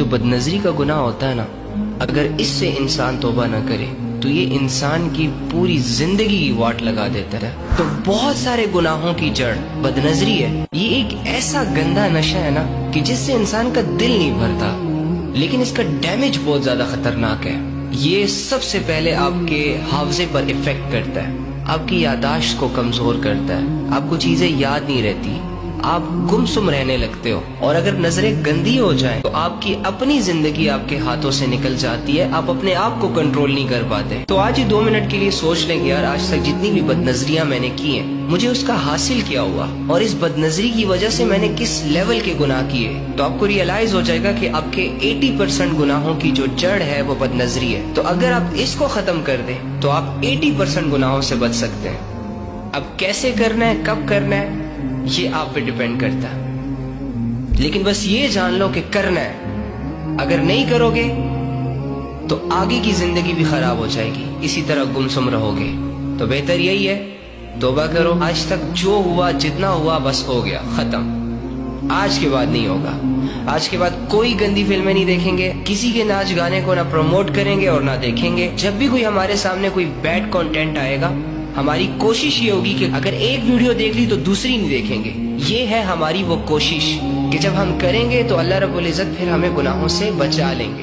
جو بدنظری کا گناہ ہوتا ہے نا، اگر اس سے انسان توبہ نہ کرے تو یہ انسان کی پوری زندگی کی واٹ لگا دیتا ہے۔ تو بہت سارے گناہوں کی جڑ بدنظری ہے۔ یہ ایک ایسا گندا نشہ ہے نا کہ جس سے انسان کا دل نہیں بھرتا، لیکن اس کا ڈیمیج بہت زیادہ خطرناک ہے۔ یہ سب سے پہلے آپ کے حافظے پر افیکٹ کرتا ہے، آپ کی یادداشت کو کمزور کرتا ہے، آپ کو چیزیں یاد نہیں رہتی، آپ گمسم رہنے لگتے ہو، اور اگر نظریں گندی ہو جائیں تو آپ کی اپنی زندگی آپ کے ہاتھوں سے نکل جاتی ہے، آپ اپنے آپ کو کنٹرول نہیں کر پاتے۔ تو آج ہی 2 منٹ کے لیے سوچ لیں کہ یار آج تک جتنی بھی بدنظریاں میں نے کی ہیں مجھے اس کا حاصل کیا ہوا، اور اس بدنظری کی وجہ سے میں نے کس لیول کے گناہ کیے۔ تو آپ کو ریئلائز ہو جائے گا کہ آپ کے 80% گناہوں کی جو جڑ ہے وہ بدنظری ہے۔ تو اگر آپ اس کو ختم کر دیں تو آپ 80% گناہوں سے بچ سکتے ہیں۔ اب کیسے کرنا ہے، کب کرنا ہے، یہ آپ پہ ڈیپینڈ کرتا ہے، لیکن بس یہ جان لو کہ کرنا ہے۔ اگر نہیں کرو گے تو آگے کی زندگی بھی خراب ہو جائے گی، اسی طرح گمسم رہو گے۔ تو بہتر یہی ہے توبہ کرو۔ آج تک جو ہوا جتنا ہوا بس ہو گیا، ختم۔ آج کے بعد نہیں ہوگا۔ آج کے بعد کوئی گندی فلمیں نہیں دیکھیں گے، کسی کے ناچ گانے کو نہ پروموٹ کریں گے اور نہ دیکھیں گے۔ جب بھی کوئی ہمارے سامنے کوئی بیڈ کنٹینٹ آئے گا ہماری کوشش یہ ہوگی کہ اگر ایک ویڈیو دیکھ لی تو دوسری نہیں دیکھیں گے۔ یہ ہے ہماری وہ کوشش کہ جب ہم کریں گے تو اللہ رب العزت پھر ہمیں گناہوں سے بچا لیں گے۔